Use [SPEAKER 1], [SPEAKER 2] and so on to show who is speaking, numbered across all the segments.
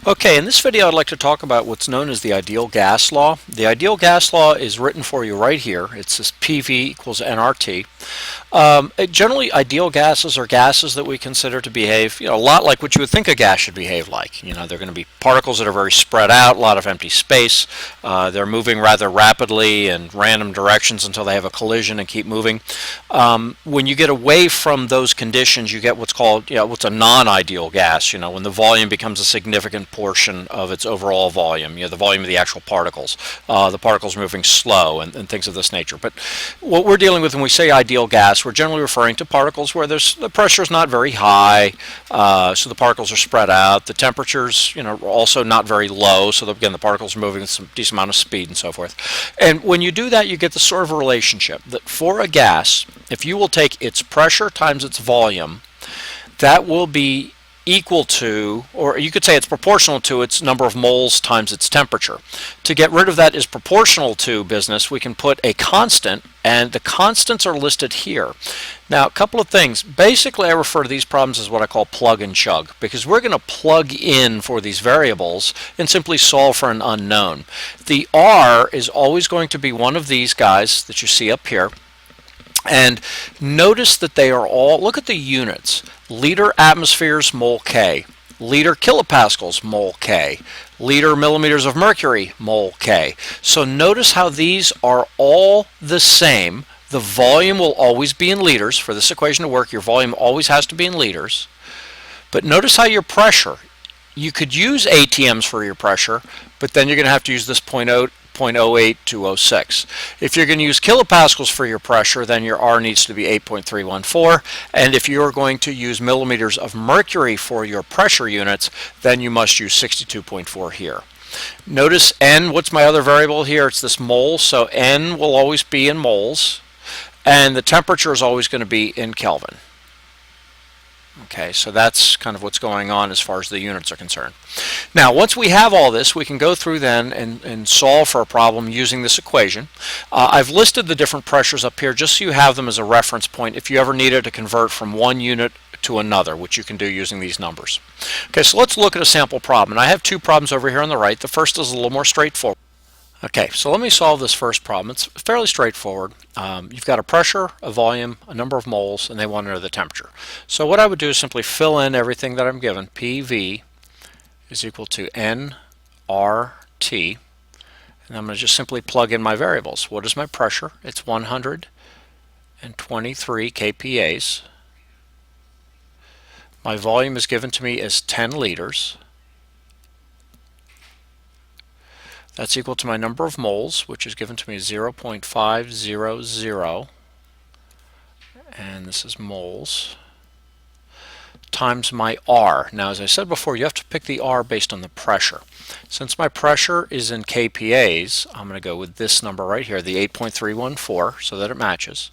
[SPEAKER 1] Okay, in this video I'd like to talk about what's known as the ideal gas law. The ideal gas law is written for you right here. It's this PV equals nRT. Generally, ideal gases are gases that we consider to behave, a lot like what you would think a gas should behave like. They're going to be particles that are very spread out, a lot of empty space. They're moving rather rapidly in random directions until they have a collision and keep moving. When you get away from those conditions, you get what's called, what's a non-ideal gas. When the volume becomes a significant portion of its overall volume, the volume of the actual particles, the particles moving slow and things of this nature. But what we're dealing with when we say ideal gas, we're generally referring to particles where the pressure is not very high, so the particles are spread out. The temperature's also not very low, so that, again, the particles are moving with some decent amount of speed and so forth. And when you do that, you get the sort of a relationship that for a gas, if you will take its pressure times its volume, that will be equal to, or you could say it's proportional to, its number of moles times its temperature. To get rid of that is proportional to business, we can put a constant, and the constants are listed here. Now, a couple of things. Basically, I refer to these problems as what I call plug and chug, because we're going to plug in for these variables and simply solve for an unknown. The R is always going to be one of these guys that you see up here. And notice that they are all, look at the units, liter atmospheres mole K, liter kilopascals mole K, liter millimeters of mercury mole K. So notice how these are all the same. The volume will always be in liters. For this equation to work, your volume always has to be in liters. But notice how your pressure, you could use ATMs for your pressure, but then you're going to have to use this 0.08206. If you're going to use kilopascals for your pressure, then your R needs to be 8.314. And if you're going to use millimeters of mercury for your pressure units, then you must use 62.4 here. Notice N, what's my other variable here? It's this mole, so N will always be in moles, and the temperature is always going to be in Kelvin. Okay, so that's kind of what's going on as far as the units are concerned. Now, once we have all this, we can go through then and solve for a problem using this equation. I've listed the different pressures up here just so you have them as a reference point if you ever needed to convert from one unit to another, which you can do using these numbers. Okay, so let's look at a sample problem. And I have two problems over here on the right. The first is a little more straightforward. Okay, so let me solve this first problem. It's fairly straightforward. You've got a pressure, a volume, a number of moles, and they want to know the temperature. So what I would do is simply fill in everything that I'm given. PV is equal to nRT, and I'm going to just simply plug in my variables. What is my pressure? It's 123 kPas. My volume is given to me as 10 liters. That's equal to my number of moles, which is given to me as 0.500, and this is moles, times my R. Now, as I said before, you have to pick the R based on the pressure. Since my pressure is in kPas, I'm going to go with this number right here, the 8.314, so that it matches.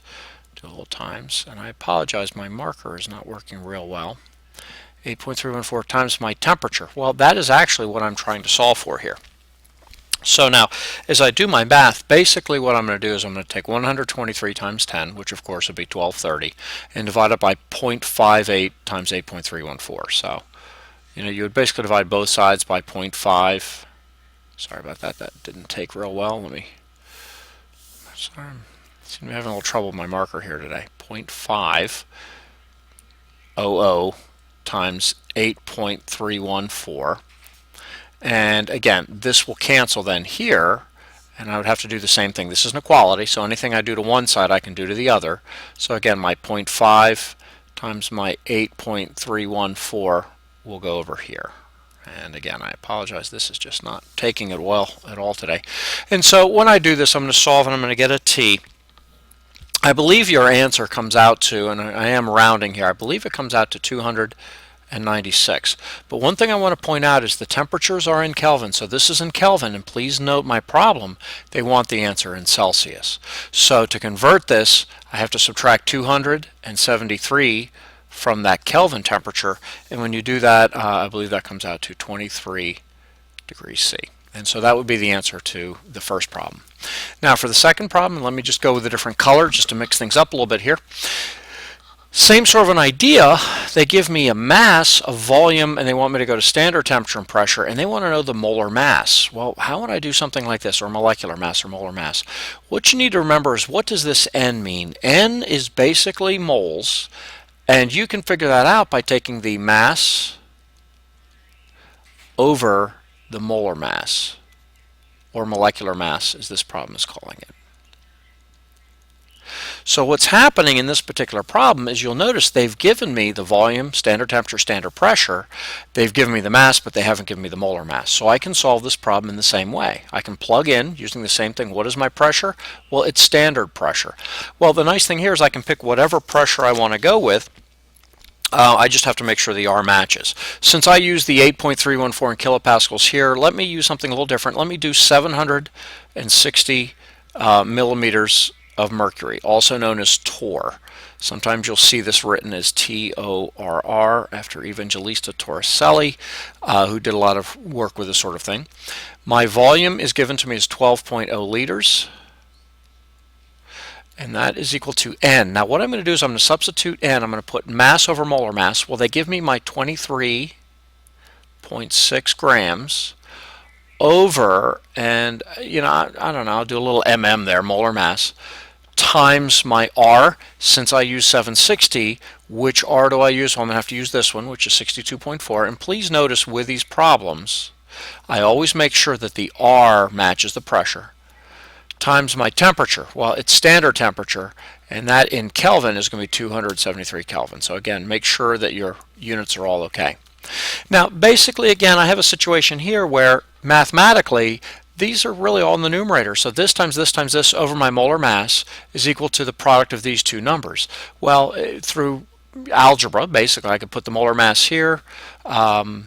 [SPEAKER 1] Do a little times, and I apologize, my marker is not working real well. 8.314 times my temperature. Well, that is actually what I'm trying to solve for here. So now, as I do my math, basically what I'm going to do is I'm going to take 123 times 10, which of course would be 1230, and divide it by 0.58 times 8.314. So, you would basically divide both sides by 0.5. Sorry about that, that didn't take real well. Sorry, I seem to be having a little trouble with my marker here today. 0.500 times 8.314. And again, this will cancel then here, and I would have to do the same thing. This is an equality, so anything I do to one side I can do to the other. So again, my 0.5 times my 8.314 will go over here. And again, I apologize, this is just not taking it well at all today. And so when I do this, I'm going to solve and I'm going to get a T. I believe your answer comes out to, and I am rounding here, I believe it comes out to 296. But one thing I want to point out is the temperatures are in Kelvin, so this is in Kelvin, and please note my problem, they want the answer in Celsius. So to convert this, I have to subtract 273 from that Kelvin temperature, and when you do that, I believe that comes out to 23 degrees C. And so that would be the answer to the first problem. Now for the second problem, let me just go with a different color just to mix things up a little bit here. Same sort of an idea, they give me a mass, a volume, and they want me to go to standard temperature and pressure, and they want to know the molar mass. Well, how would I do something like this, or molecular mass or molar mass? What you need to remember is, what does this N mean? N is basically moles, and you can figure that out by taking the mass over the molar mass, or molecular mass, as this problem is calling it. So what's happening in this particular problem is, you'll notice they've given me the volume, standard temperature, standard pressure. They've given me the mass, but they haven't given me the molar mass. So I can solve this problem in the same way. I can plug in using the same thing. What is my pressure? Well, it's standard pressure. Well, the nice thing here is I can pick whatever pressure I want to go with. I just have to make sure the R matches. Since I use the 8.314 in kilopascals here, let me use something a little different. Let me do 760 millimeters of mercury, also known as torr. Sometimes you'll see this written as Torr, after Evangelista Torricelli, who did a lot of work with this sort of thing. My volume is given to me as 12.0 liters, and that is equal to N. Now what I'm going to do is I'm going to substitute N. I'm going to put mass over molar mass. Well, they give me my 23.6 grams over, and I don't know, I'll do a little mm there, molar mass, times my R. Since I use 760, which R do I use? Well, I'm going to have to use this one, which is 62.4. And please notice with these problems, I always make sure that the R matches the pressure, times my temperature. Well, it's standard temperature, and that in Kelvin is going to be 273 Kelvin. So again, make sure that your units are all okay. Now, basically, again, I have a situation here where mathematically these are really all in the numerator. So this times this over my molar mass is equal to the product of these two numbers. Well, through algebra, basically, I could put the molar mass here, kind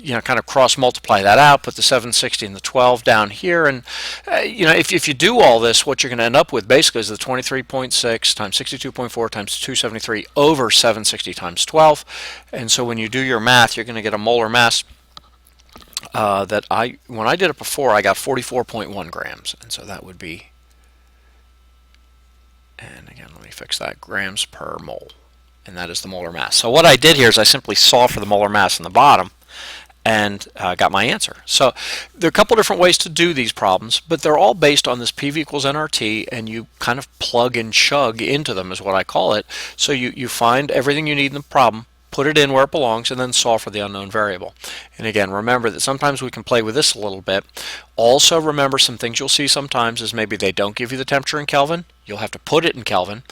[SPEAKER 1] of cross multiply that out, put the 760 and the 12 down here, and if you do all this, what you're going to end up with basically is the 23.6 times 62.4 times 273 over 760 times 12. And so when you do your math, you're going to get a molar mass that when I did it before, I got 44.1 grams, and so that would be, and again, let me fix that, grams per mole, and that is the molar mass. So what I did here is I simply solved for the molar mass in the bottom and got my answer. So there are a couple different ways to do these problems, but they're all based on this PV equals nRT, and you kind of plug and chug into them is what I call it. So you find everything you need in the problem, put it in where it belongs, and then solve for the unknown variable. And again, remember that sometimes we can play with this a little bit. Also remember, some things you'll see sometimes is maybe they don't give you the temperature in Kelvin. You'll have to put it in Kelvin.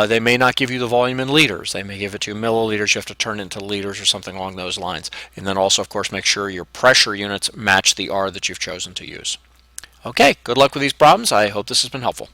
[SPEAKER 1] They may not give you the volume in liters. They may give it to you milliliters. You have to turn it into liters or something along those lines. And then also, of course, make sure your pressure units match the R that you've chosen to use. Okay, good luck with these problems. I hope this has been helpful.